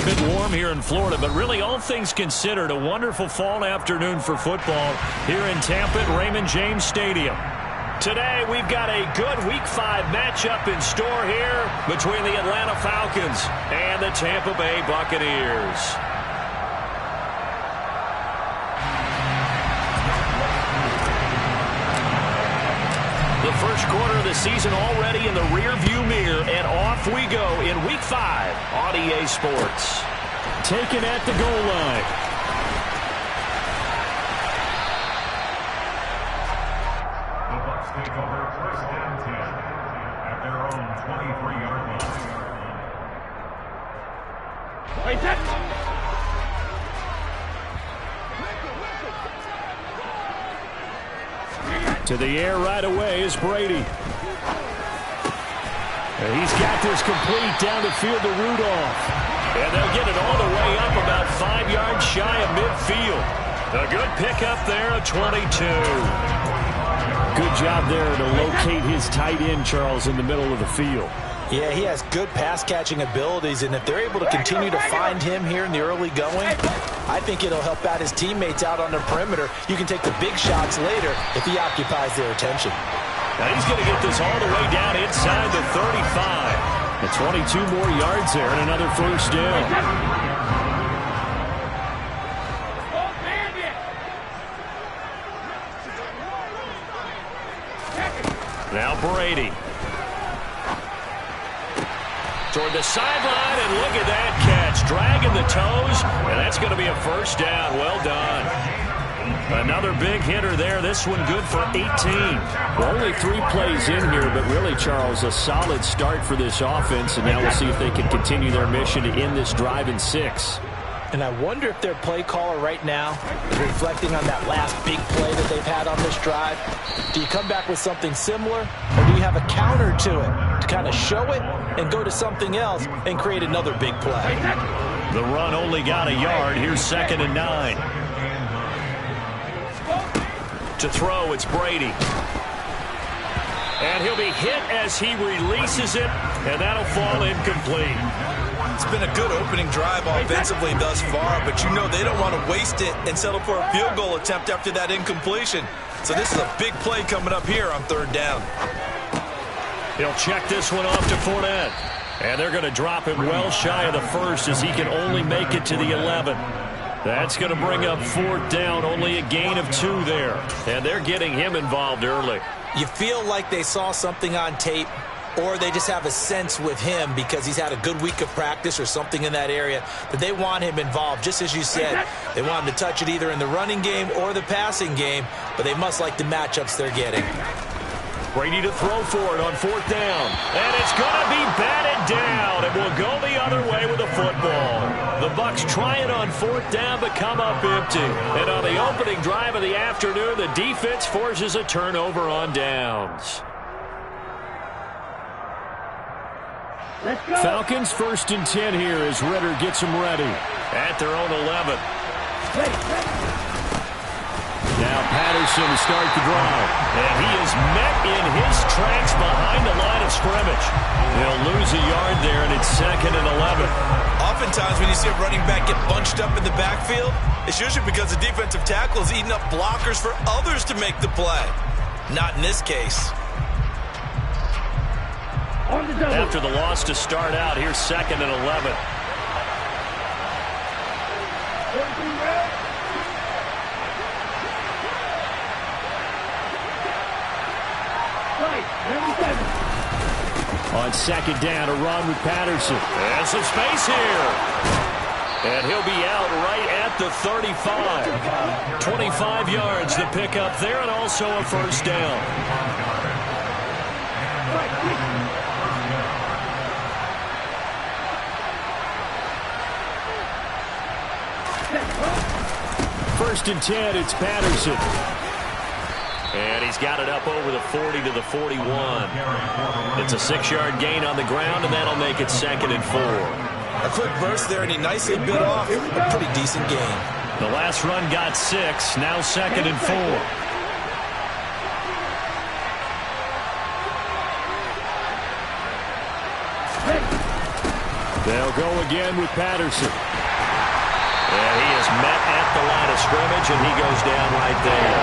bit warm here in Florida, but really all things considered, a wonderful fall afternoon for football here in Tampa at Raymond James Stadium. Today we've got a good Week 5 matchup in store here between the Atlanta Falcons and the Tampa Bay Buccaneers. The first quarter of the season already in the rearview mirror, and off we go in Week 5 on EA Sports. Taken at the goal line. The Bucs take over first and 10 at their own 23-yard line. Wait, that. To the air right away is Brady. And he's got this complete down the field to Rudolph. And they'll get it all the way up about 5 yards shy of midfield. A good pickup there at 22. Good job there to locate his tight end, Charles, in the middle of the field. Yeah, he has good pass-catching abilities, and if they're able to continue to find him here in the early going, I think it'll help out his teammates out on the perimeter. You can take the big shots later if he occupies their attention. Now he's going to get this all the way down inside the 35. And 22 more yards there and another first down. Now Brady. Toward the sideline, and look at that catch. Dragging the toes, and that's going to be a first down. Well done. Another big hitter there. This one good for 18. Well, only 3 plays in here, but really, Charles, a solid start for this offense, and now we'll see if they can continue their mission to end this drive in 6. And I wonder if their play caller right now is reflecting on that last big play that they've had on this drive. Do you come back with something similar, or do you have a counter to it to kind of show it and go to something else and create another big play? The run only got a yard. Here's 2nd and 9. To throw, it's Brady. And he'll be hit as he releases it, and that'll fall incomplete. It's been a good opening drive offensively thus far, but you know they don't want to waste it and settle for a field goal attempt after that incompletion. So this is a big play coming up here on 3rd down. He'll check this one off to Fournette. And they're going to drop him well shy of the first as he can only make it to the 11. That's going to bring up 4th down, only a gain of 2 there. And they're getting him involved early. You feel like they saw something on tape, or they just have a sense with him because he's had a good week of practice or something in that area that they want him involved. Just as you said, they want him to touch it either in the running game or the passing game, but they must like the matchups they're getting. Brady to throw for it on 4th down. And it's going to be batted down. It will go the other way with the football. The Bucs try it on 4th down but come up empty. And on the opening drive of the afternoon, the defense forces a turnover on downs. Falcons 1st and 10 here as Ritter gets them ready. At their own 11. Now Patterson to start the drive. And he is met in his tracks behind the line of scrimmage. He'll lose a yard there, and it's 2nd and 11. Oftentimes when you see a running back get bunched up in the backfield, it's usually because the defensive tackle is eating up blockers for others to make the play. Not in this case. After the loss to start out, here's 2nd and 11. On 2nd down, a run with Patterson. And some space here. And he'll be out right at the 35. 25 yards, the pickup there, and also a first down. First and 10, it's Patterson. And he's got it up over the 40 to the 41. It's a 6-yard gain on the ground, and that'll make it 2nd and 4. A quick burst there, and he nicely bit off a pretty decent gain. The last run got 6, now 2nd and 4. They'll go again with Patterson. And he is met at the line of scrimmage, and he goes down right there.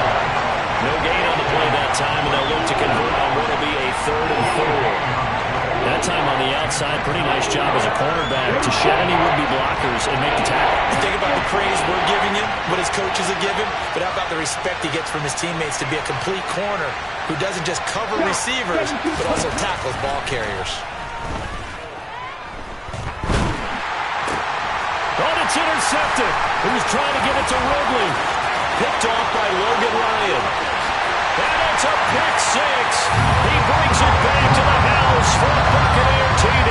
No gain on the play that time, and they'll look to convert on what will be a 3rd and 4. That time on the outside, pretty nice job as a cornerback to shed any would-be blockers and make the tackle. Think about the praise we're giving him, what his coaches are giving, but how about the respect he gets from his teammates to be a complete corner who doesn't just cover receivers, but also tackles ball carriers. Oh, it's intercepted. He was trying to get it to Ridley. Picked off by Logan Ryan. And it's a pick 6. He brings it back to the house for a Buccaneer TD.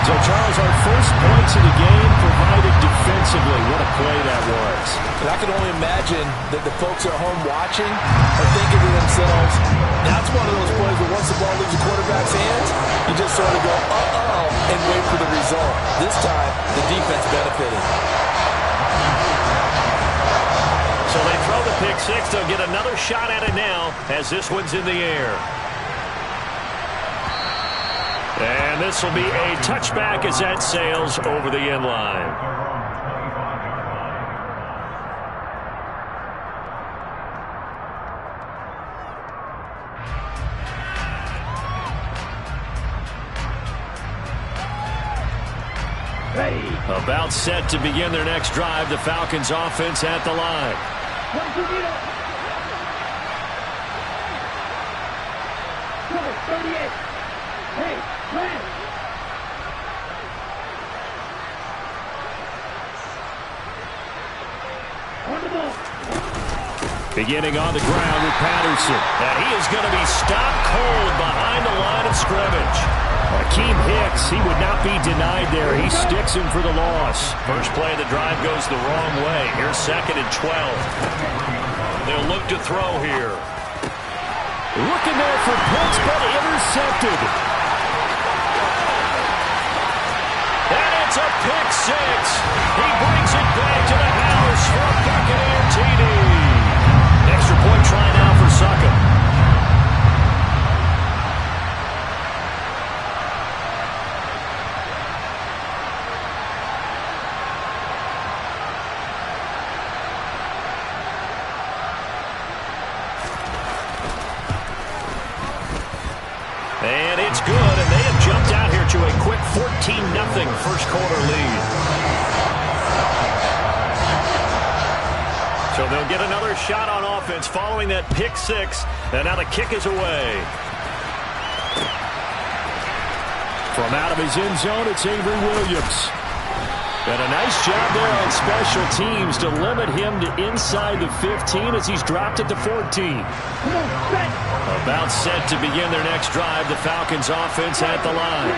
So, Charles, our first points of the game provided defensively. What a play that was. And I can only imagine that the folks at home watching are thinking to themselves, that's one of those plays where once the ball leaves the quarterback's hands, you just sort of go, uh-oh, and wait for the result. This time, the defense benefited. So they throw the pick 6. They'll get another shot at it now as this one's in the air. And this will be a touchback as that sails over the end line. About set to begin their next drive. The Falcons offense at the line. Beginning on the ground with Patterson. And he is going to be stopped cold behind the line of scrimmage. Akeem Hicks, he would not be denied there. He sticks him for the loss. First play of the drive goes the wrong way. Here's 2nd and 12. They'll look to throw here. Looking there for Pitts, but intercepted. And it's a pick 6. He brings it back to the house for a Buccaneer TD. Extra point try now for Suckham. And it's good, and they have jumped out here to a quick 14-0 first quarter lead. So they'll get another shot on offense following that pick 6, and now the kick is away. From out of his end zone, it's Avery Williams. And a nice job there on special teams to limit him to inside the 15 as he's dropped at the 14. About set to begin their next drive. The Falcons offense at the line.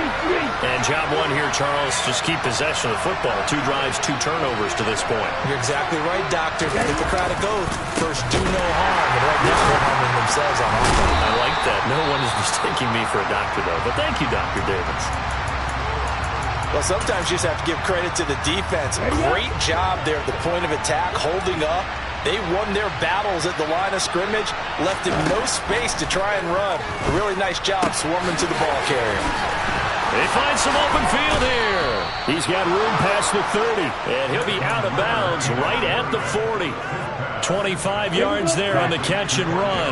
And job one here, Charles, just keep possession of the football. 2 drives, 2 turnovers to this point. You're exactly right, Doctor. Hippocratic oath. First, do no harm. And right now, they're harming themselves on offense. I like that. No one is mistaking me for a doctor, though. But thank you, Dr. Davis. Well, sometimes you just have to give credit to the defense. Great job there at the point of attack, holding up. They won their battles at the line of scrimmage, left him no space to try and run. A really nice job swarming to the ball carrier. They find some open field here. He's got room past the 30, and he'll be out of bounds right at the 40. 25 yards there on the catch and run.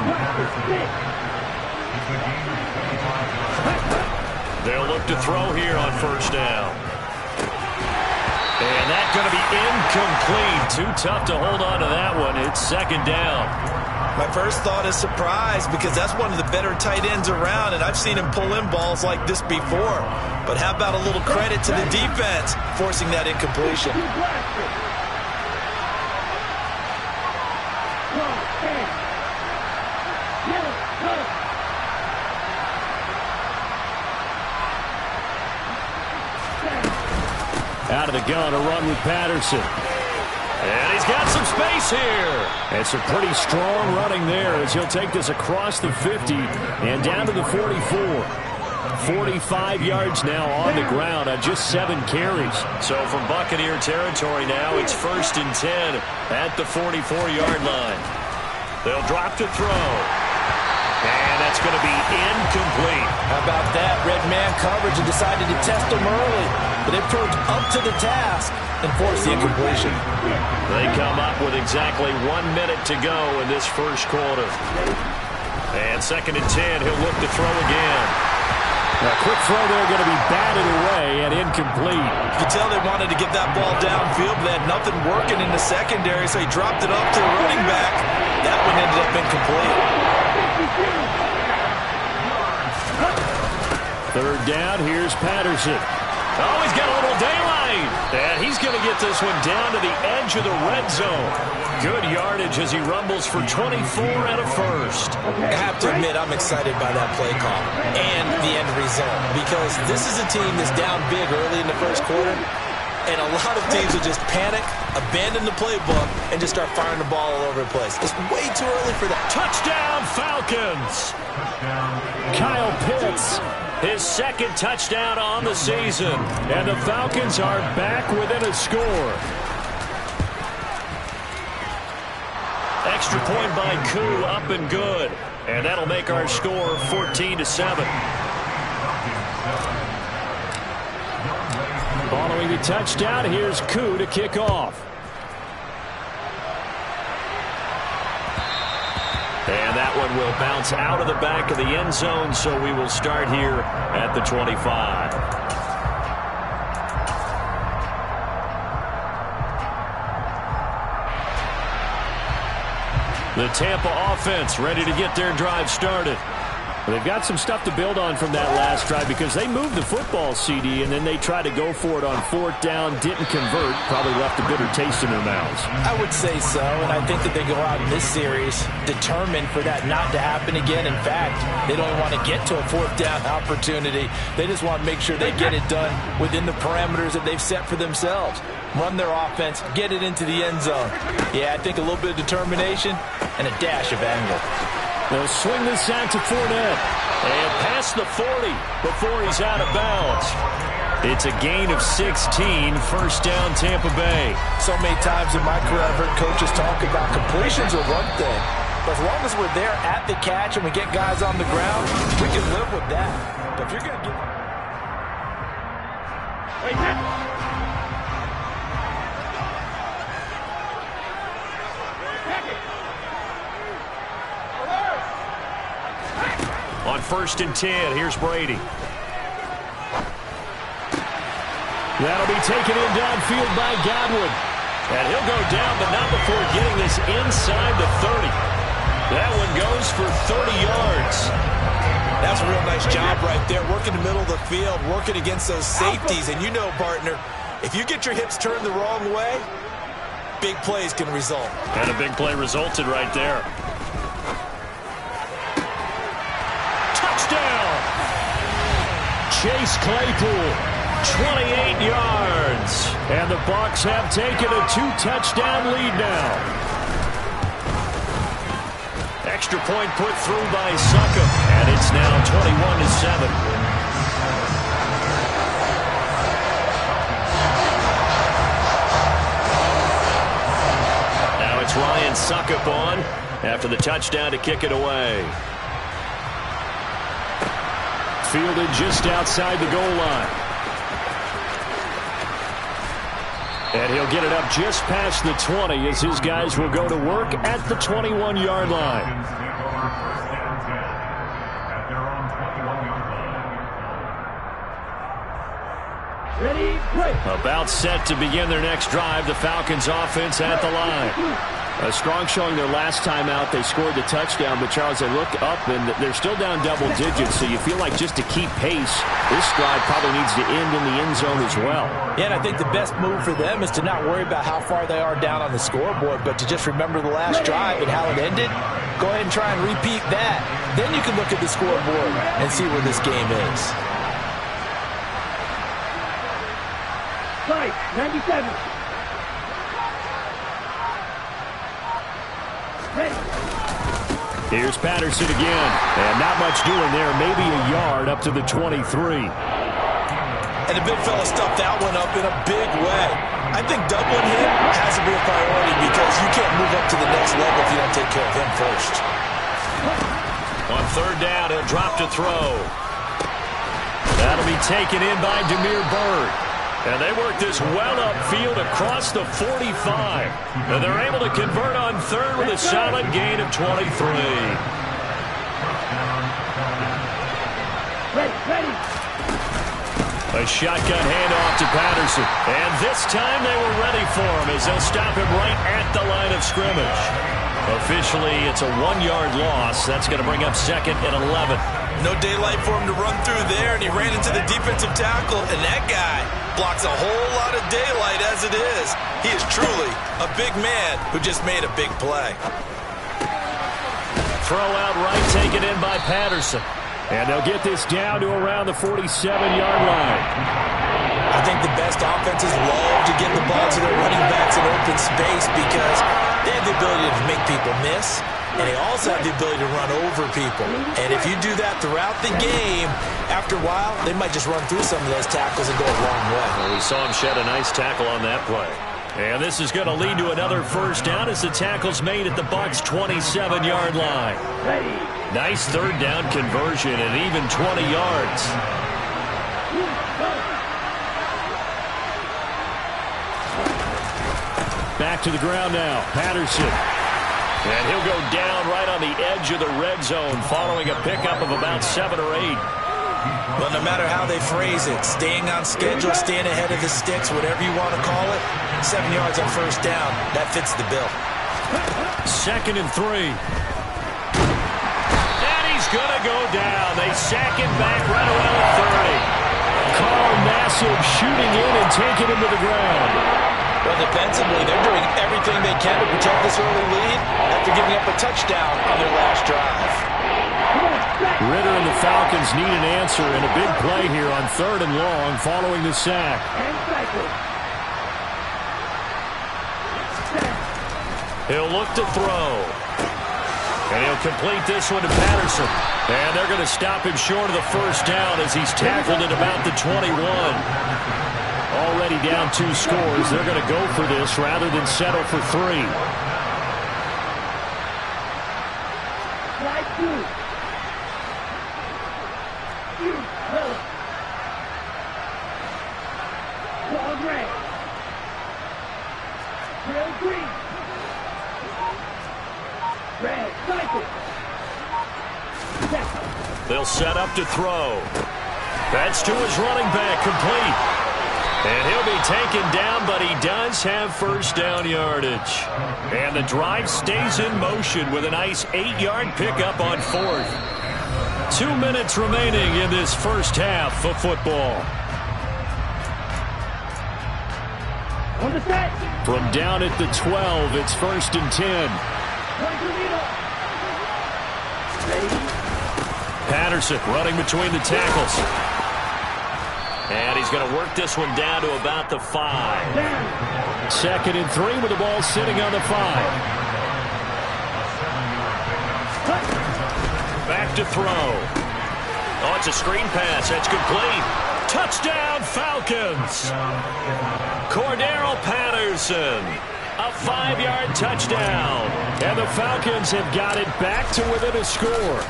They'll look to throw here on first down. And that's going to be incomplete. Too tough to hold on to that one. It's 2nd down. My first thought is surprise because that's one of the better tight ends around, and I've seen him pull in balls like this before. But how about a little credit to the defense forcing that incompletion? Out of the gun, a run with Patterson. And he's got some space here. And some pretty strong running there as he'll take this across the 50 and down to the 44. 45 yards now on the ground on just 7 carries. So from Buccaneer territory now, it's 1st and 10 at the 44-yard line. They'll drop to throw. And that's going to be incomplete. How about that? Red man coverage and decided to test him early. But they proved up to the task and forced the incompletion. They come up with exactly 1 minute to go in this first quarter. And 2nd and 10, he'll look to throw again. A quick throw there going to be batted away and incomplete. You can tell they wanted to get that ball downfield, but they had nothing working in the secondary, so he dropped it off to the running back. That one ended up incomplete. 3rd down, here's Patterson. Oh, he's got a little daylight. And he's going to get this one down to the edge of the red zone. Good yardage as he rumbles for 24 and a first. I have to admit, I'm excited by that play call and the end result, because this is a team that's down big early in the first quarter, and a lot of teams will just panic, abandon the playbook, and just start firing the ball all over the place. It's way too early for that. Touchdown, Falcons. Kyle Pitts, his 2nd touchdown on the season, and the Falcons are back within a score. Extra point by Koo, up and good. And that'll make our score 14-7. Following the touchdown, here's Koo to kick off. And that one will bounce out of the back of the end zone, so we will start here at the 25. The Tampa offense ready to get their drive started. They've got some stuff to build on from that last drive because they moved the football, CD, and then they tried to go for it on 4th down, didn't convert, probably left a bitter taste in their mouths. I would say so, and I think that they go out in this series determined for that not to happen again. In fact, they don't want to get to a 4th down opportunity. They just want to make sure they get it done within the parameters that they've set for themselves. Run their offense, get it into the end zone. Yeah, I think a little bit of determination and a dash of anger. They'll swing this out to Fournette. And past the 40 before he's out of bounds. It's a gain of 16, 1st down Tampa Bay. So many times in my career I've heard coaches talk about completions are one thing. But as long as we're there at the catch and we get guys on the ground, we can live with that. But if you're going to give... On 1st and 10, here's Brady. That'll be taken in downfield by Godwin. And he'll go down, but not before getting this inside the 30. That one goes for 30 yards. That's a real nice job right there, working the middle of the field, working against those safeties. And you know, partner, if you get your hips turned the wrong way, big plays can result. And a big play resulted right there. Chase Claypool, 28 yards. And the Bucs have taken a 2-touchdown lead now. Extra point put through by Succop, and it's now 21-7. Now it's Ryan Succop on after the touchdown to kick it away. Fielded just outside the goal line. And he'll get it up just past the 20 as his guys will go to work at the 21-yard line. Ready, play. About set to begin their next drive, the Falcons offense at the line. A strong showing their last time out. They scored the touchdown, but Charles, they look up and they're still down double digits, so you feel like just to keep pace, this drive probably needs to end in the end zone as well. Yeah, and I think the best move for them is to not worry about how far they are down on the scoreboard, but to just remember the last drive and how it ended. Go ahead and try and repeat that. Then you can look at the scoreboard and see where this game is. Play, 97. Here's Patterson again. And not much doing there. Maybe a yard up to the 23. And the big fella stuffed that one up in a big way. I think doubling him has to be a priority because you can't move up to the next level if you don't take care of him first. On third down, he'll drop to throw. That'll be taken in by Demir Bird. And they work this well upfield across the 45. And they're able to convert on third with a solid gain of 23. Ready. A shotgun handoff to Patterson. And this time they were ready for him as they'll stop him right at the line of scrimmage. Officially, it's a 1-yard loss. That's going to bring up second and 11. No daylight for him to run through there, and he ran into the defensive tackle, and that guy blocks a whole lot of daylight as it is. He is truly a big man who just made a big play. Throw out right, taken in by Patterson. And they'll get this down to around the 47-yard line. I think the best offenses love to get the ball to their running backs in open space because they have the ability to make people miss, and they also have the ability to run over people. And if you do that throughout the game, after a while, they might just run through some of those tackles and go a long way. Well, we saw him shed a nice tackle on that play. And this is going to lead to another first down as the tackle's made at the Bucs' 27-yard line. Nice third down conversion and even 20 yards. Back to the ground now. Patterson. And he'll go down right on the edge of the red zone following a pickup of about 7 or 8. Well, no matter how they phrase it, staying on schedule, staying ahead of the sticks, whatever you want to call it, 7 yards on first down, that fits the bill. Second and 3. And he's going to go down. They sack him back right around the 30. Carl Nassib shooting in and taking him to the ground. Well, defensively, they're doing everything they can to protect this early lead after giving up a touchdown on their last drive. Ritter and the Falcons need an answer and a big play here on third and long following the sack. He'll look to throw. And he'll complete this one to Patterson. And they're going to stop him short of the first down as he's tackled at about the 21. Already down 2 scores. They're going to go for this rather than settle for 3. They'll set up to throw. That's to his running back, complete. And he'll be taken down, but he does have first down yardage. And the drive stays in motion with a nice 8-yard pickup on fourth. 2 minutes remaining in this first half of football. From down at the 12, it's first and 10. Patterson running between the tackles. And he's going to work this one down to about the 5. Second and 3 with the ball sitting on the 5. Back to throw. Oh, it's a screen pass. That's complete. Touchdown, Falcons. Cordero Patterson. A 5-yard touchdown. And the Falcons have got it back to within a score.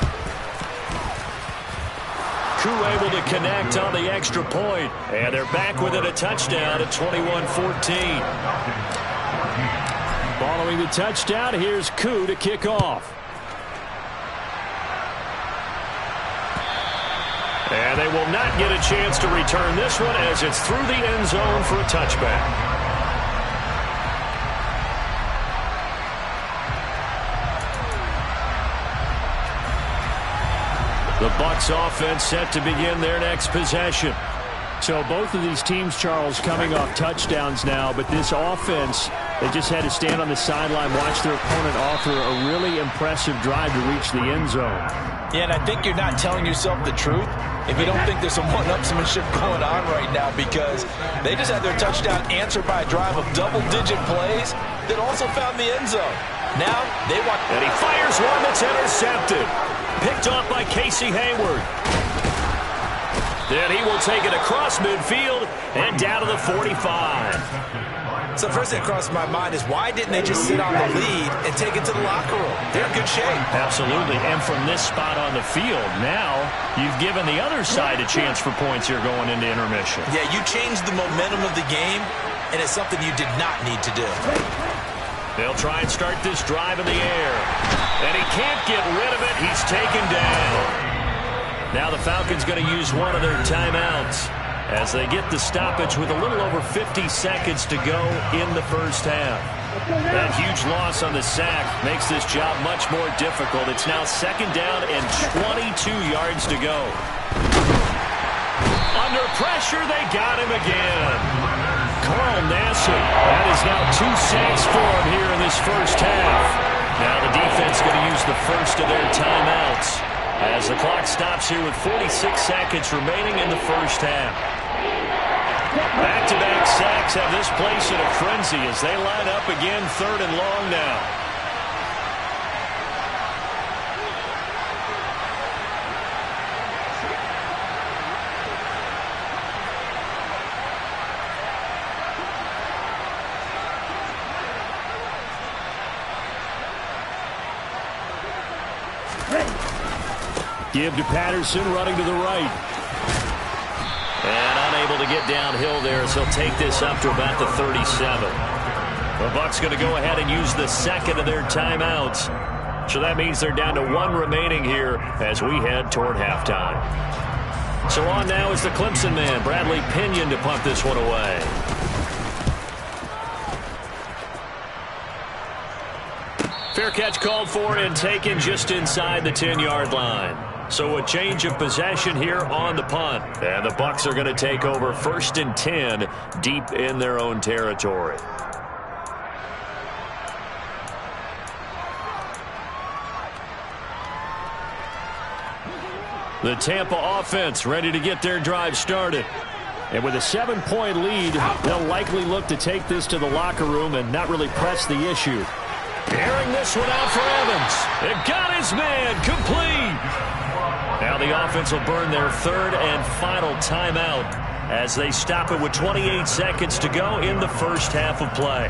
Crew able to connect on the extra point. And they're back within a touchdown at 21-14. Following the touchdown, here's Koo to kick off. And they will not get a chance to return this one as it's through the end zone for a touchback. The Bucs offense set to begin their next possession. So both of these teams, Charles, coming off touchdowns now, but this offense, they just had to stand on the sideline, watch their opponent offer a really impressive drive to reach the end zone. Yeah, and I think you're not telling yourself the truth if you don't think there's some one-upsmanship going on right now, because they just had their touchdown answered by a drive of double-digit plays that also found the end zone. Now they want... And he fires one that's intercepted. Picked off by Casey Hayward. Then he will take it across midfield and down to the 45. So first thing that crossed my mind is why didn't they just sit on the lead and take it to the locker room? They're in good shape. Absolutely. And from this spot on the field, now you've given the other side a chance for points here going into intermission. Yeah, you changed the momentum of the game, and it's something you did not need to do. They'll try and start this drive in the air. And he can't get rid of it. He's taken down. Now the Falcons going to use one of their timeouts as they get the stoppage with a little over 50 seconds to go in the first half. That huge loss on the sack makes this job much more difficult. It's now second down and 22 yards to go. Under pressure, they got him again. Carl Nassib. That is now 2 sacks for him here in this first half. Now the defense going to use the first of their timeouts as the clock stops here with 46 seconds remaining in the first half. Back-to-back sacks have this place in a frenzy as they line up again, third and long now. Give to Patterson, running to the right. And unable to get downhill there, as he'll take this up to about the 37. The Bucs going to go ahead and use the second of their timeouts. So that means they're down to 1 remaining here as we head toward halftime. So on now is the Clemson man, Bradley Pinion, to punt this one away. Fair catch called for and taken just inside the 10-yard line. So a change of possession here on the punt. And the Bucs are going to take over 1st and 10 deep in their own territory. The Tampa offense ready to get their drive started. And with a 7-point lead, they'll likely look to take this to the locker room and not really press the issue. Airing this one out for Evans. It got his man complete. Now the offense will burn their third and final timeout as they stop it with 28 seconds to go in the first half of play.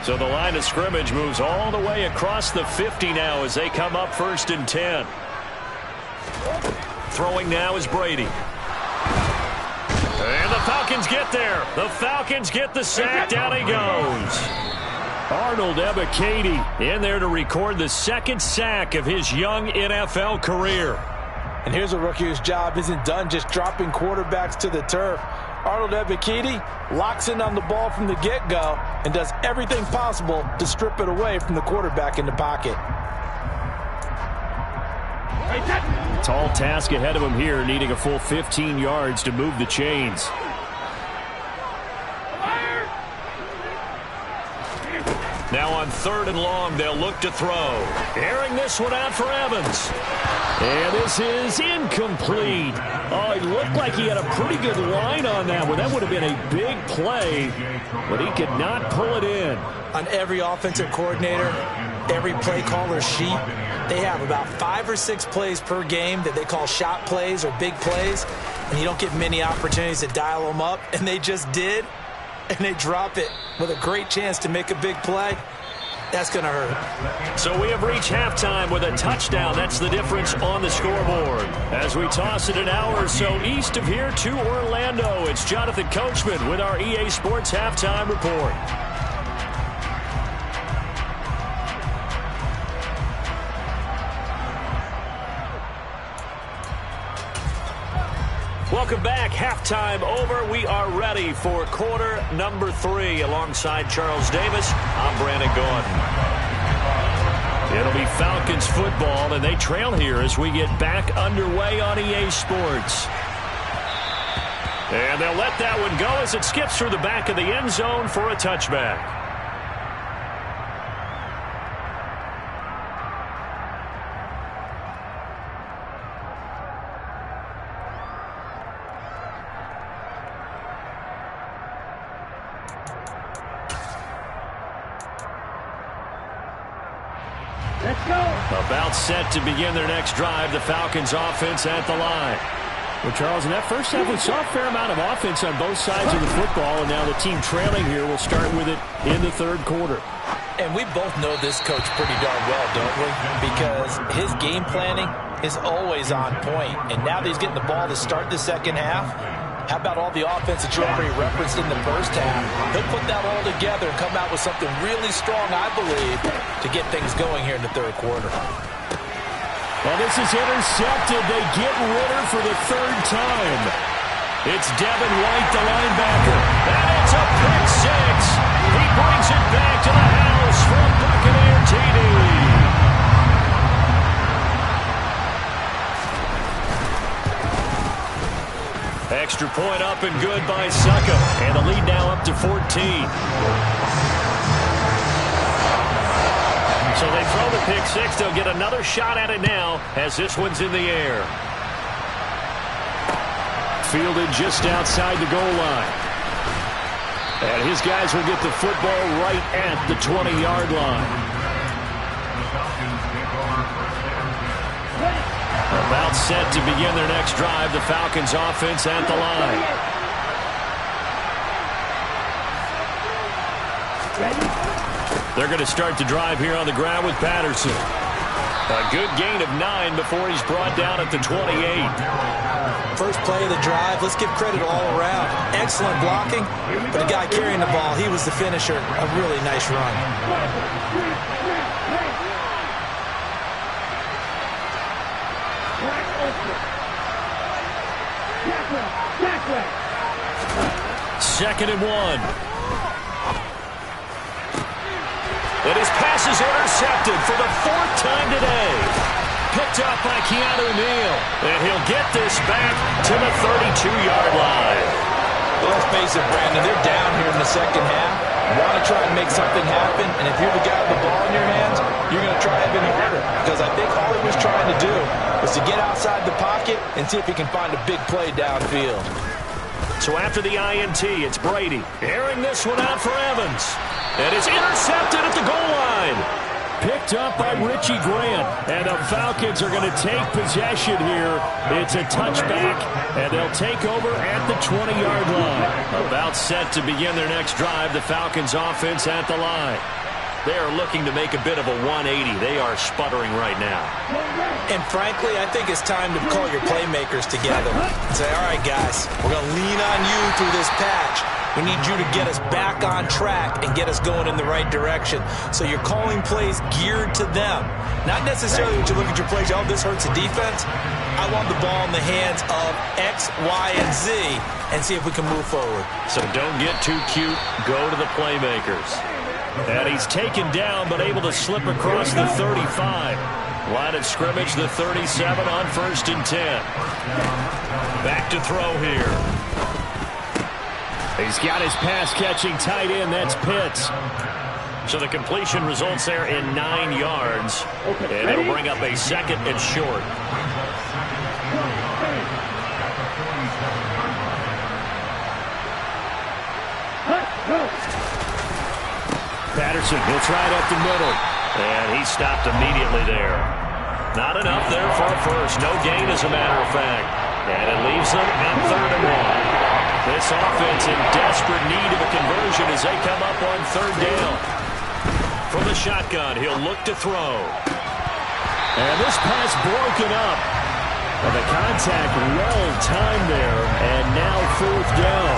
So the line of scrimmage moves all the way across the 50 now as they come up 1st and 10. Throwing now is Brady. And the Falcons get there. The Falcons get the sack. Down he goes. Arnold Ebiketie in there to record the 2nd sack of his young NFL career. And here's a rookie whose job isn't done just dropping quarterbacks to the turf. Arnold Ebiketie locks in on the ball from the get-go and does everything possible to strip it away from the quarterback in the pocket. Tall task ahead of him here, needing a full 15 yards to move the chains. Now on 3rd and long, they'll look to throw. Airing this one out for Evans. And this is incomplete. Oh, it looked like he had a pretty good line on that one. That would have been a big play, but he could not pull it in. On every offensive coordinator, every play caller's sheet, they have about 5 or 6 plays per game that they call shot plays or big plays, and you don't get many opportunities to dial them up, and they just did. And they drop it with a great chance to make a big play. That's going to hurt. So we have reached halftime with a touchdown. That's the difference on the scoreboard. As we toss it an hour or so east of here to Orlando, it's Jonathan Coachman with our EA Sports Halftime Report. Welcome back. Halftime over. We are ready for quarter number 3. Alongside Charles Davis, I'm Brandon Gordon. It'll be Falcons football, and they trail here as we get back underway on EA Sports. And they'll let that one go as it skips through the back of the end zone for a touchback. About set to begin their next drive, the Falcons offense at the line. Well, Charles, in that first half, we saw a fair amount of offense on both sides of the football, and now the team trailing here will start with it in the third quarter. And we both know this coach pretty darn well, don't we? Because his game planning is always on point. And now that he's getting the ball to start the second half, how about all the offense that you already referenced in the first half? He'll put that all together and come out with something really strong, I believe, to get things going here in the third quarter. Well, this is intercepted. They get Ritter for the third time. It's Devin White, the linebacker. And it's a pick six. He brings it back to the house from Buccaneer TD. Extra point up and good by Succa. And the lead now up to 14. So they throw the pick six. They'll get another shot at it now as this one's in the air. Fielded just outside the goal line. And his guys will get the football right at the 20-yard line. About set to begin their next drive. The Falcons offense at the line. They're going to start the drive here on the ground with Patterson. A good gain of 9 before he's brought down at the 28. First play of the drive, let's give credit all around. Excellent blocking, but the guy carrying the ball, he was the finisher. A really nice run. Second and 1. And his pass is intercepted for the fourth time today. Picked up by Keanu Neal. And he'll get this back to the 32-yard line. Well, let's face it, Brandon, they're down here in the second half. You want to try and make something happen, and if you're the guy with the ball in your hands, you're going to try even harder. Because I think all he was trying to do was to get outside the pocket and see if he can find a big play downfield. So after the INT, it's Brady. Airing this one out for Evans. And it's intercepted at the goal line. Picked up by Richie Grant. And the Falcons are going to take possession here. It's a touchback, and they'll take over at the 20-yard line. About set to begin their next drive. The Falcons offense at the line. They are looking to make a bit of a 180. They are sputtering right now. And frankly, I think it's time to call your playmakers together and say, all right, guys, we're going to lean on you through this patch. We need you to get us back on track and get us going in the right direction. So you're calling plays geared to them. Not necessarily when you look at your plays, oh, this hurts the defense. I want the ball in the hands of X, Y, and Z and see if we can move forward. So don't get too cute. Go to the playmakers. And he's taken down but able to slip across the 35. Line of scrimmage, the 37 on 1st and 10. Back to throw here. He's got his pass-catching tight end. That's Pitts. So the completion results there in 9 yards. And it'll bring up a second and short. Patterson, he'll try it up the middle. And he stopped immediately there. Not enough there for a first. No gain, as a matter of fact. And it leaves them at 3rd and 1. This offense in desperate need of a conversion as they come up on 3rd down. From the shotgun, he'll look to throw. And this pass broken up. And the contact well timed there. And now 4th down.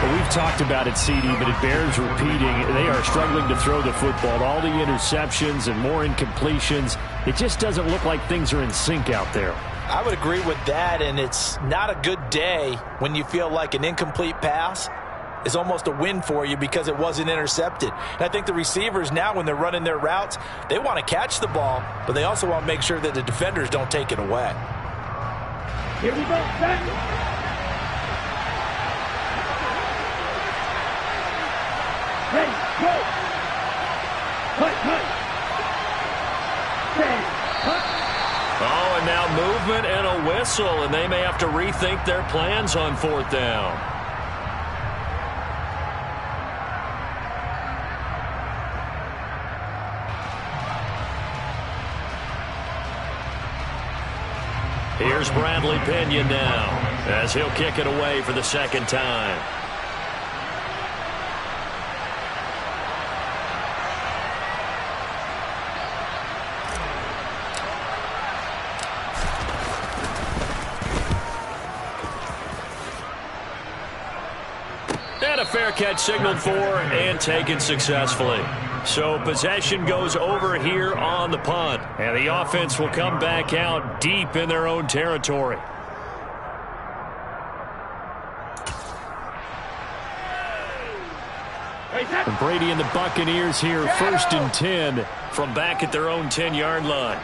Well, we've talked about it, CD, but it bears repeating. They are struggling to throw the football. All the interceptions and more incompletions. It just doesn't look like things are in sync out there. I would agree with that, and it's not a good day when you feel like an incomplete pass is almost a win for you because it wasn't intercepted. And I think the receivers now, when they're running their routes, they want to catch the ball, but they also want to make sure that the defenders don't take it away. Here we go, set. Ready, go! Cut, cut! Ready, cut! Oh, and now movement and a whistle, and they may have to rethink their plans on 4th down. Here's Bradley Pinion now as he'll kick it away for the second time. And a fair catch signaled for and taken successfully. So possession goes over here on the punt. And the offense will come back out deep in their own territory. And Brady and the Buccaneers here, 1st and 10 from back at their own 10-yard line.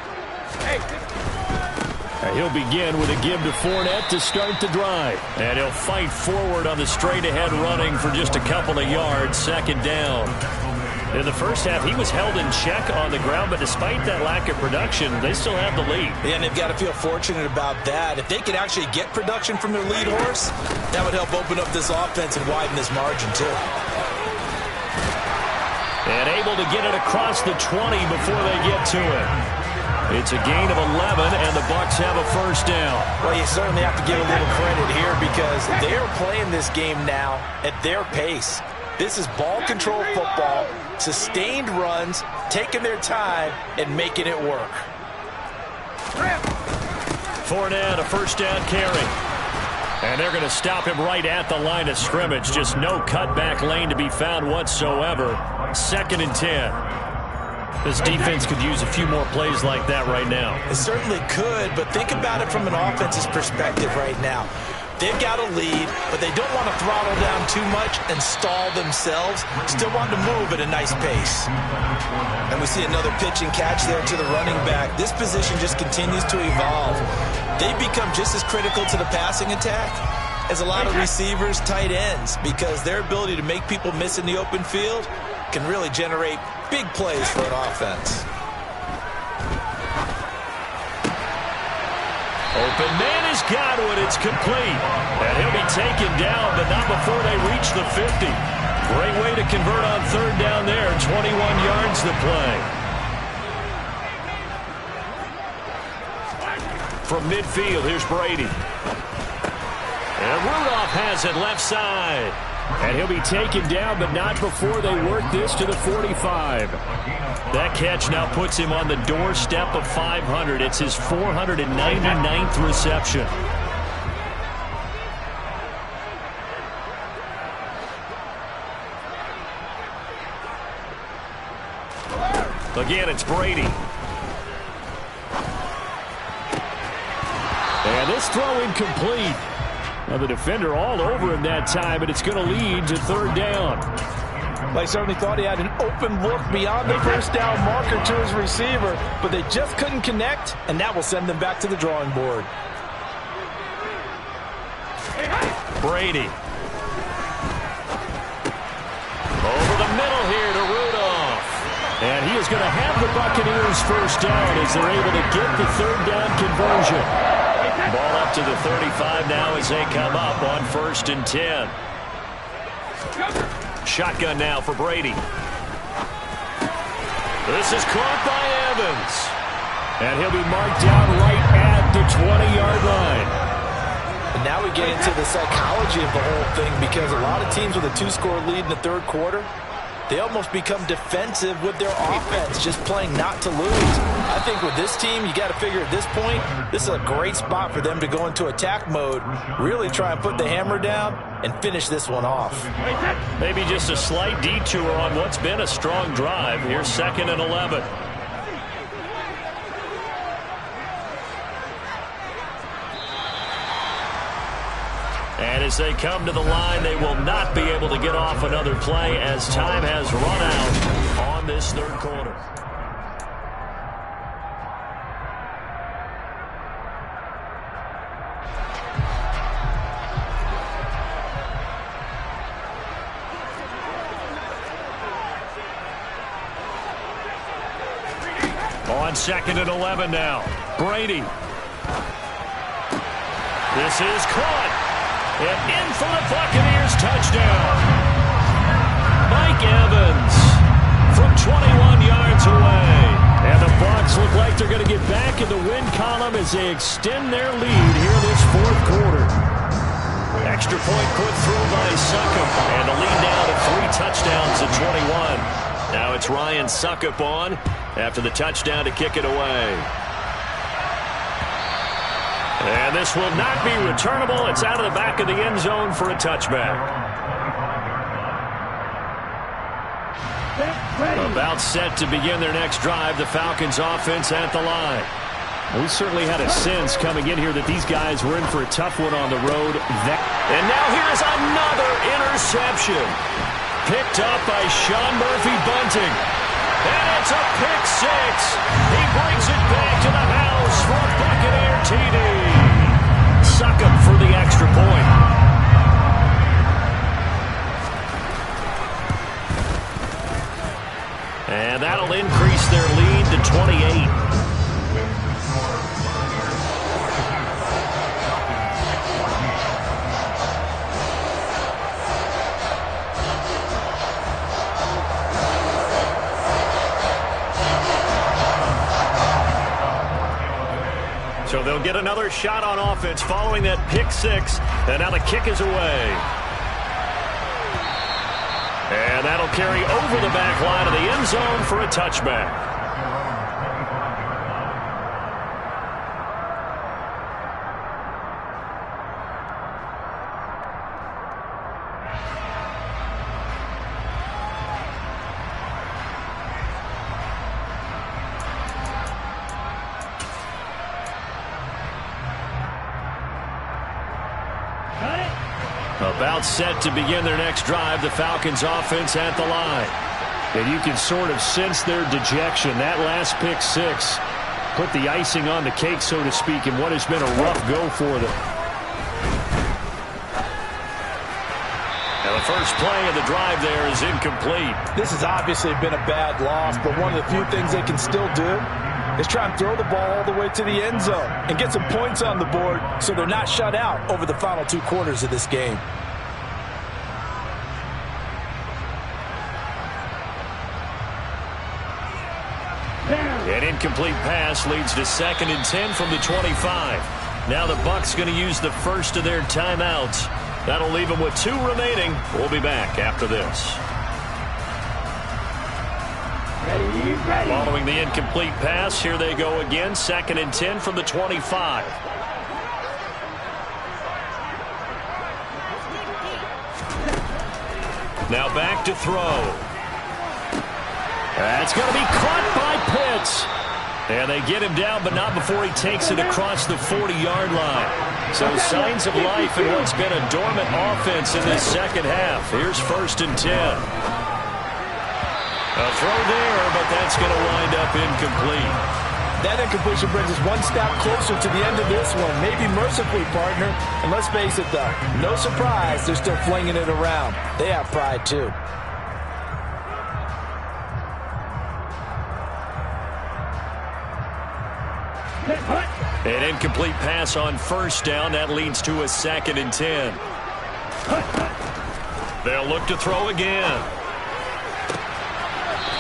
And he'll begin with a give to Fournette to start the drive. And he'll fight forward on the straight-ahead running for just a couple of yards, 2nd down. In the first half, he was held in check on the ground, but despite that lack of production, they still have the lead. Yeah, and they've got to feel fortunate about that. If they could actually get production from their lead horse, that would help open up this offense and widen this margin, too. And able to get it across the 20 before they get to it. It's a gain of 11, and the Bucs have a 1st down. Well, you certainly have to give a little credit here because they're playing this game now at their pace. This is ball control football, sustained runs, taking their time, and making it work. Fournette, a 1st down carry. And they're going to stop him right at the line of scrimmage. Just no cutback lane to be found whatsoever. 2nd and 10. This defense could use a few more plays like that right now. It certainly could, but think about it from an offense's perspective right now. They've got a lead, but they don't want to throttle down too much and stall themselves. Still want to move at a nice pace. And we see another pitch and catch there to the running back. This position just continues to evolve. They've become just as critical to the passing attack as a lot of receivers, tight ends, because their ability to make people miss in the open field can really generate big plays for an offense. Open man is Godwin. It's complete. And he'll be taken down, but not before they reach the 50. Great way to convert on 3rd down there. 21 yards to play. From midfield, here's Brady. And Rudolph has it left side. And he'll be taken down, but not before they work this to the 45. That catch now puts him on the doorstep of 500. It's his 499th reception. Again, it's Brady. And this throw incomplete. Now the defender all over him that time, but it's going to lead to 3rd down. They certainly thought he had an open look beyond the 1st down marker to his receiver, but they just couldn't connect, and that will send them back to the drawing board. Brady. Over the middle here to Rudolph. And he is going to have the Buccaneers 1st down as they're able to get the 3rd down conversion. Ball up to the 35 now as they come up on 1st and 10. Shotgun now for Brady. This is caught by Evans. And he'll be marked down right at the 20-yard line. And now we get into the psychology of the whole thing because a lot of teams with a 2-score lead in the 3rd quarter, they almost become defensive with their offense, just playing not to lose. I think with this team, you got to figure at this point, this is a great spot for them to go into attack mode, really try and put the hammer down and finish this one off. Maybe just a slight detour on what's been a strong drive. Here's 2nd and 11. And as they come to the line, they will not be able to get off another play as time has run out on this 3rd quarter. On 2nd and 11 now. Brady. This is caught. And in for the Buccaneers touchdown. Mike Evans from 21 yards away. And the Bucs look like they're going to get back in the win column as they extend their lead here this fourth quarter. Extra point put through by Succop, and the lead now to 3 touchdowns at 21. Now it's Ryan Succop on after the touchdown to kick it away. And this will not be returnable. It's out of the back of the end zone for a touchback. About set to begin their next drive, the Falcons offense at the line. We certainly had a sense coming in here that these guys were in for a tough one on the road. And now here's another interception. Picked up by Sean Murphy-Bunting. And it's a pick six. He brings it back to the house for a Buccaneer TD. Succop for the extra point. And that'll increase their lead to 28. So they'll get another shot on offense following that pick six. And now the kick is away. And that'll carry over the back line of the end zone for a touchback. About set to begin their next drive, the Falcons offense at the line. And you can sort of sense their dejection. That last pick six put the icing on the cake, so to speak, in what has been a rough go for them. And the first play of the drive there is incomplete. This has obviously been a bad loss, but one of the few things they can still do is try and throw the ball all the way to the end zone and get some points on the board so they're not shut out over the final 2 quarters of this game. An incomplete pass leads to 2nd and 10 from the 25. Now the Bucs going to use the first of their timeouts. That'll leave them with 2 remaining. We'll be back after this. Ready. Following the incomplete pass, here they go again. 2nd and 10 from the 25. Now back to throw. That's going to be caught by Pitts. And they get him down, but not before he takes it across the 40-yard line. So signs of life in what's been a dormant offense in this second half. Here's 1st and 10. A throw there, but that's going to wind up incomplete. That incompletion brings us 1 step closer to the end of this one. Maybe mercifully, partner. And let's face it, though, no surprise, they're still flinging it around. They have pride, too. An incomplete pass on 1st down. That leads to a 2nd and 10. They'll look to throw again.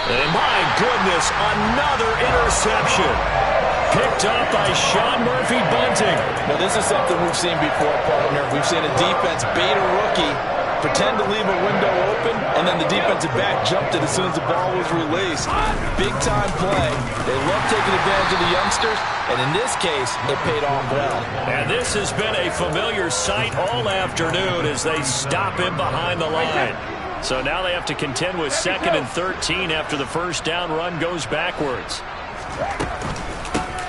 And my goodness, another interception. Picked up by Sean Murphy-Bunting. Now, this is something we've seen before, partner. We've seen a defense bait a rookie, pretend to leave a window open, and then the defensive back jumped it as soon as the ball was released. Big-time play. They love taking advantage of the youngsters, and in this case, it paid off well. And this has been a familiar sight all afternoon as they stop him behind the line. So now they have to contend with 2nd and 13 after the 1st down run goes backwards.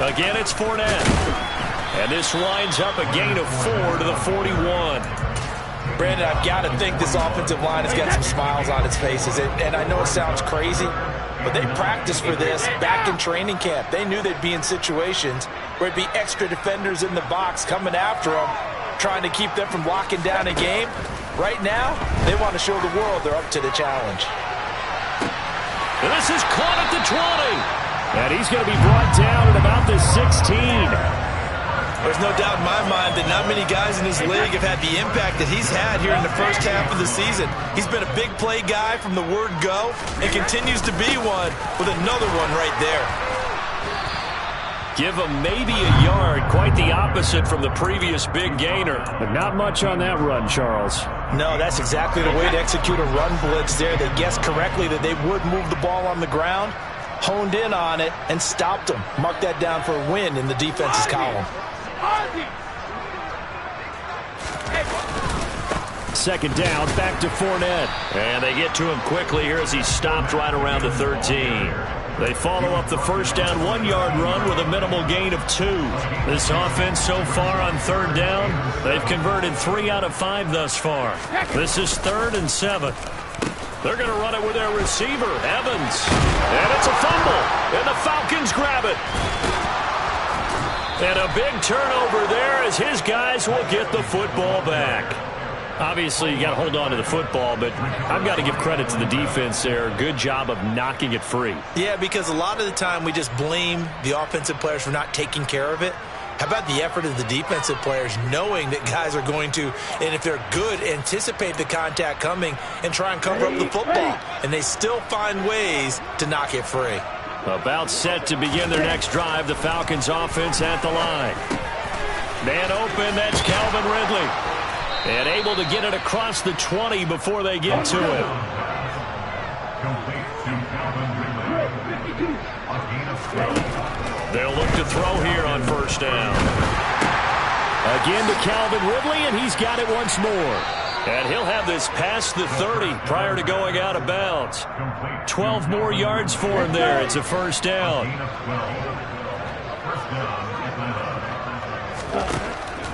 Again, it's Fournette. And this winds up a gain of 4 to the 41. Brandon, I've got to think this offensive line has got some smiles on its faces. And I know it sounds crazy, but they practiced for this back in training camp. They knew they'd be in situations where it'd be extra defenders in the box coming after them, trying to keep them from locking down a game. Right now, they want to show the world they're up to the challenge. And this is caught at the 20. And he's going to be brought down at about the 16. There's no doubt in my mind that not many guys in this league have had the impact that he's had here in the first half of the season. He's been a big play guy from the word go and continues to be one with another one right there. Give him maybe a yard, quite the opposite from the previous big gainer. But not much on that run, Charles. No, that's exactly the way to execute a run blitz there. They guessed correctly that they would move the ball on the ground, honed in on it, and stopped them. Mark that down for a win in the defense's column. Second down, back to Fournette. And they get to him quickly here as he stopped right around the 13. They follow up the first down 1-yard run with a minimal gain of 2. This offense so far on third down, they've converted 3 out of 5 thus far. This is 3rd and 7. They're going to run it with their receiver, Evans. And it's a fumble, and the Falcons grab it. And a big turnover there as his guys will get the football back. Obviously, you got to hold on to the football, but I've got to give credit to the defense there. Good job of knocking it free. Yeah, because a lot of the time we just blame the offensive players for not taking care of it. How about the effort of the defensive players knowing that guys are going to, and if they're good, anticipate the contact coming and try and cover up the football. And they still find ways to knock it free. About set to begin their next drive, the Falcons offense at the line. Man open, that's Calvin Ridley. And able to get it across the 20 before they get to it. They'll look to throw here on first down. Again to Calvin Ridley, and he's got it once more. And he'll have this past the 30 prior to going out of bounds. 12 more yards for him there. It's a first down.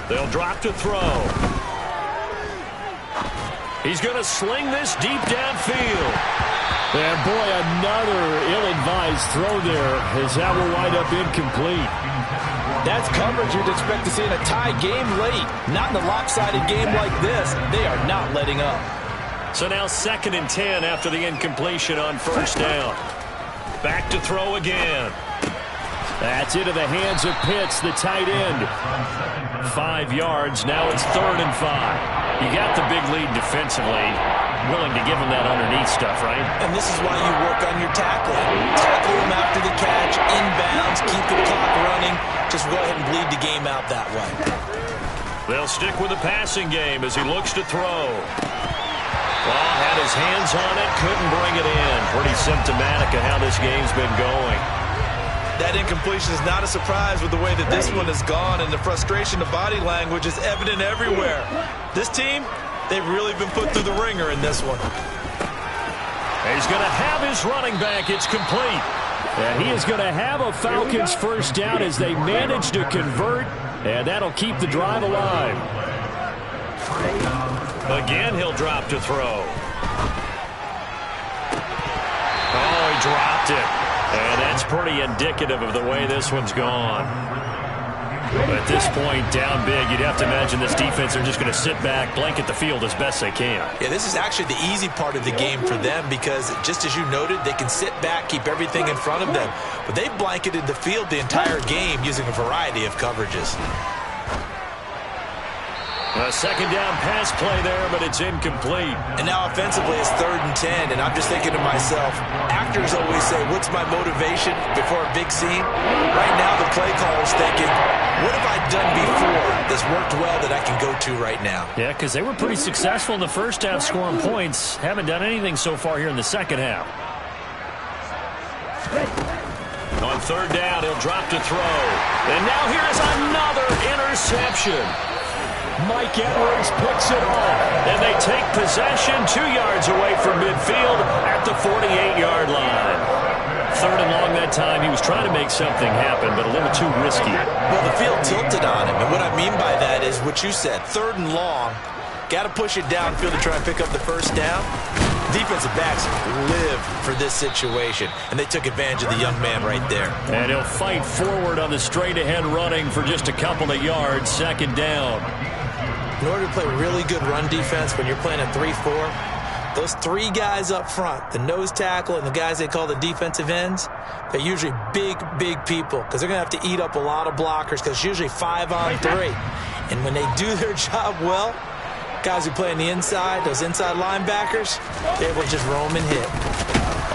They'll drop to throw. He's going to sling this deep downfield. And boy, another ill-advised throw there as that will wind up incomplete. That's coverage you'd expect to see in a tie game late. Not in a lopsided game like this. They are not letting up. So now 2nd and 10 after the incompletion on first down. Back to throw again. That's into the hands of Pitts, the tight end. 5 yards. Now it's 3rd and 5. You got the big lead defensively. Willing to give him that underneath stuff, right? And this is why you work on your tackling. Tackle him after the catch, inbounds, keep the clock running. Just go ahead and bleed the game out that way. They'll stick with the passing game as he looks to throw. Well, had his hands on it, couldn't bring it in. Pretty symptomatic of how this game's been going. That incompletion is not a surprise with the way that this one has gone, and the frustration of body language is evident everywhere. This team, they've really been put through the ringer in this one. He's going to have his running back. It's complete. And he is going to have a Falcons first down as they manage to convert, and that'll keep the drive alive. Again, he'll drop to throw. Oh, he dropped it. And that's pretty indicative of the way this one's gone. At this point, down big, you'd have to imagine this defense are just going to sit back, blanket the field as best they can. Yeah, this is actually the easy part of the game for them because, just as you noted, they can sit back, keep everything in front of them. But they blanketed the field the entire game using a variety of coverages. A 2nd down pass play there, but it's incomplete. And now offensively it's 3rd and 10, and I'm just thinking to myself, actors always say, what's my motivation before a big scene? Right now the play caller's thinking, what have I done before that's worked well that I can go to right now? Yeah, because they were pretty successful in the first half scoring points. Haven't done anything so far here in the second half. On 3rd down, he'll drop to throw. And now here's another interception. Mike Edwards picks it off. And they take possession 2 yards away from midfield at the 48-yard line. 3rd and long that time. He was trying to make something happen, but a little too risky. Well, the field tilted on him, and what I mean by that is what you said, 3rd and long. Got to push it downfield to try and pick up the first down. Defensive backs live for this situation, and they took advantage of the young man right there. And he'll fight forward on the straight-ahead running for just a couple of yards, 2nd down. In order to play really good run defense when you're playing a 3-4, those 3 guys up front, the nose tackle and the guys they call the defensive ends, they're usually big, big people because they're going to have to eat up a lot of blockers because it's usually 5 on 3. And when they do their job well, guys who play on the inside, those inside linebackers, they're able to just roam and hit.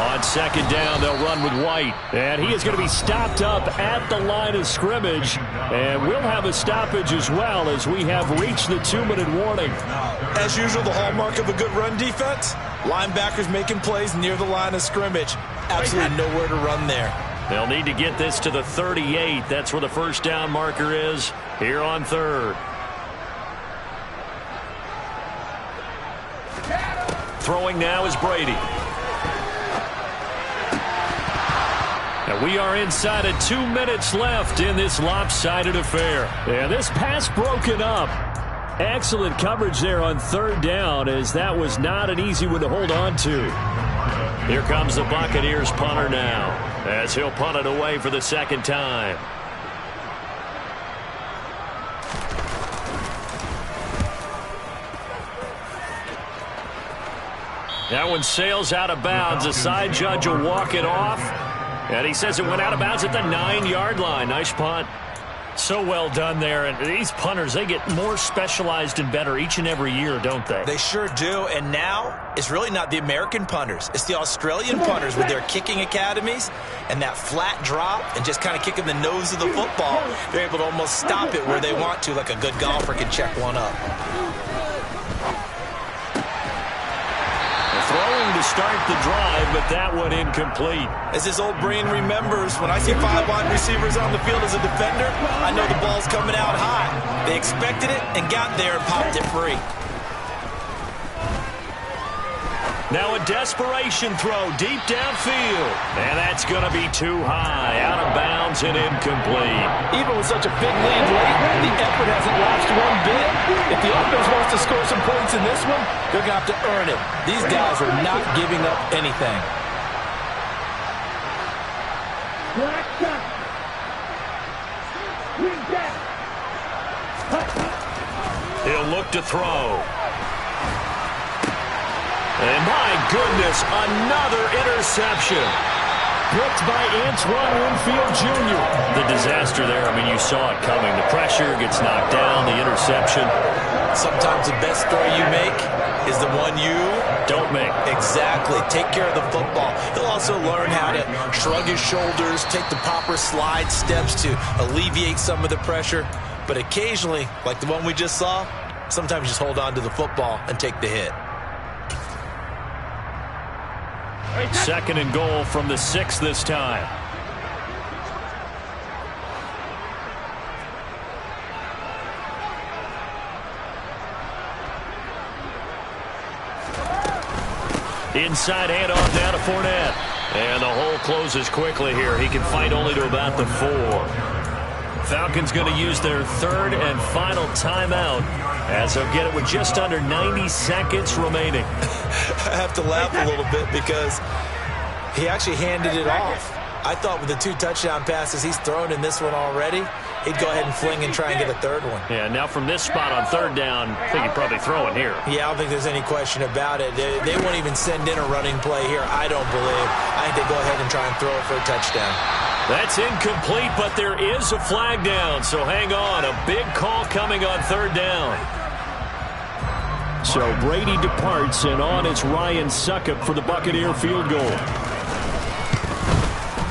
On second down, they'll run with White. And he is going to be stopped up at the line of scrimmage. And we'll have a stoppage as well as we have reached the 2-minute warning. As usual, the hallmark of a good run defense, linebackers making plays near the line of scrimmage. Absolutely nowhere to run there. They'll need to get this to the 38. That's where the first down marker is here on third. Throwing now is Brady. And we are inside of 2 minutes left in this lopsided affair. And this pass broken up. Excellent coverage there on third down, as that was not an easy one to hold on to. Here comes the Buccaneers punter now, as he'll punt it away for the second time. That one sails out of bounds. The side judge will walk it off. And he says it went out of bounds at the 9-yard line. Nice punt. So well done there. And these punters, they get more specialized and better each and every year, don't they? They sure do. And now it's really not the American punters. It's the Australian punters with their kicking academies and that flat drop and just kind of kicking the nose of the football. They're able to almost stop it where they want to, like a good golfer can check one up. Throwing to start the drive, but that one incomplete. As this old brain remembers, when I see 5 wide receivers on the field as a defender, I know the ball's coming out hot. They expected it and got there and popped it free. Now a desperation throw deep downfield. And that's going to be too high. Out of bounds and incomplete. Even with such a big lead late, the effort hasn't lapsed one bit. If the offense wants to score some points in this one, they're going to have to earn it. These guys are not giving up anything. He'll look to throw. And my goodness, another interception. Picked by Antoine Winfield Jr. The disaster there, I mean, you saw it coming. The pressure gets knocked down, the interception. Sometimes the best throw you make is the one you don't make. Exactly. Take care of the football. He'll also learn how to shrug his shoulders, take the proper slide steps to alleviate some of the pressure. But occasionally, like the one we just saw, sometimes just hold on to the football and take the hit. Second and goal from the 6 this time. Inside handoff now to Fournette. And the hole closes quickly here. He can fight only to about the 4. Falcons going to use their third and final timeout, as they'll get it with just under 90 seconds remaining. I have to laugh a little bit because he actually handed it off. I thought with the 2 touchdown passes he's thrown in this one already, he'd go ahead and fling and try and get a third one. Yeah, now from this spot on third down, I think he'd probably throw it here. Yeah, I don't think there's any question about it. They won't even send in a running play here, I don't believe. I think they go ahead and try and throw it for a touchdown. That's incomplete, but there is a flag down, so hang on. A big call coming on third down. So Brady departs, and on it's Ryan Succop for the Buccaneer field goal.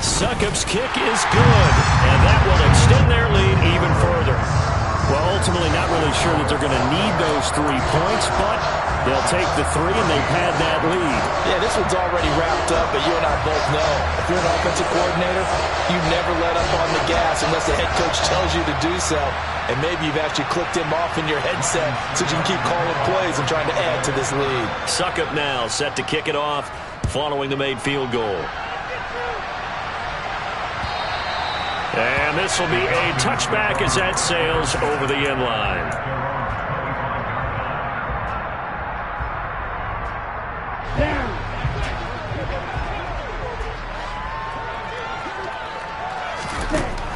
Succop's kick is good, and that will extend their lead even further. Well, ultimately not really sure that they're going to need those 3 points, but they'll take the 3, and they've had that lead. Yeah, this one's already wrapped up, but you and I both know if you're an offensive coordinator, you never let up on the gas unless the head coach tells you to do so. And maybe you've actually clicked him off in your headset so you can keep calling plays and trying to add to this lead. Succop now set to kick it off following the made field goal. And this will be a touchback as that sails over the end line.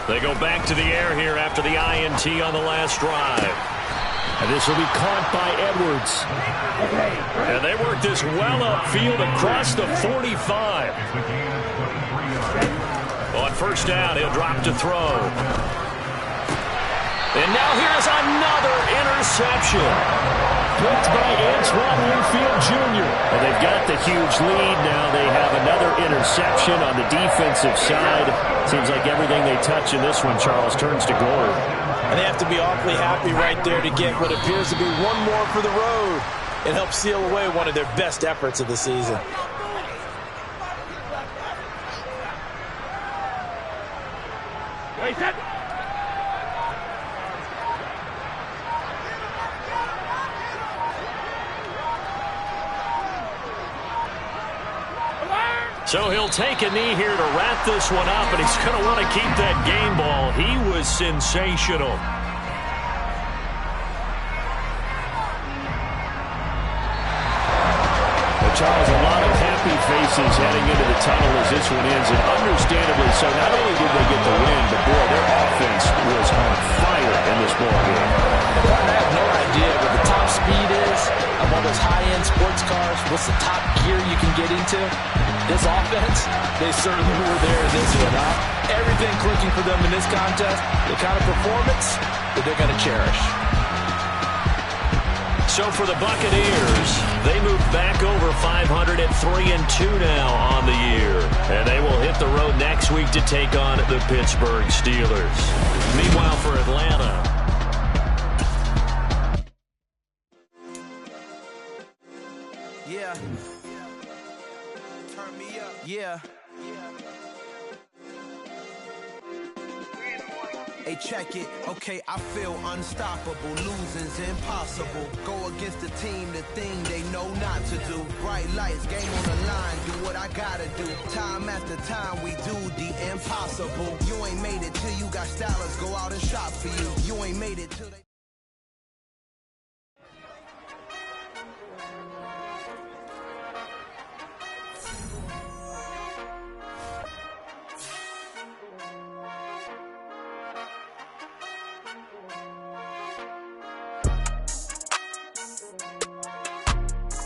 They go back to the air here after the INT on the last drive. And this will be caught by Edwards. And they work this well upfield across the 45. On first down, he'll drop to throw. And now here's another interception. picked by Antoine Winfield Jr. Well, they've got the huge lead now. They have another interception on the defensive side. Seems like everything they touch in this one, Charles, turns to gold. And they have to be awfully happy right there to get what appears to be one more for the road. It helps seal away one of their best efforts of the season. Wait, set. So he'll take a knee here to wrap this one up, and he's going to want to keep that game ball. He was sensational. Charles, a lot of happy faces heading into the tunnel as this one ends, and understandably so. Not only did they get the win, but boy, their offense was on fire in this ball game. I have no idea what the top speed is of all those high-end sports cars. What's the top gear you can get into? This offense, they certainly were there in this one, huh? Everything clicking for them in this contest, the kind of performance that they're going to cherish. So for the Buccaneers, they move back over 500 at 3-2 now on the year. And they will hit the road next week to take on the Pittsburgh Steelers. Meanwhile, for Atlanta, yeah. Turn me up. Yeah. Hey, check it. Okay, I feel unstoppable. Losing's impossible. Go against the team, the thing they know not to do. Bright lights, game on the line. Do what I gotta do. Time after time, we do the impossible. You ain't made it till you got stylists go out and shop for you. You ain't made it till they...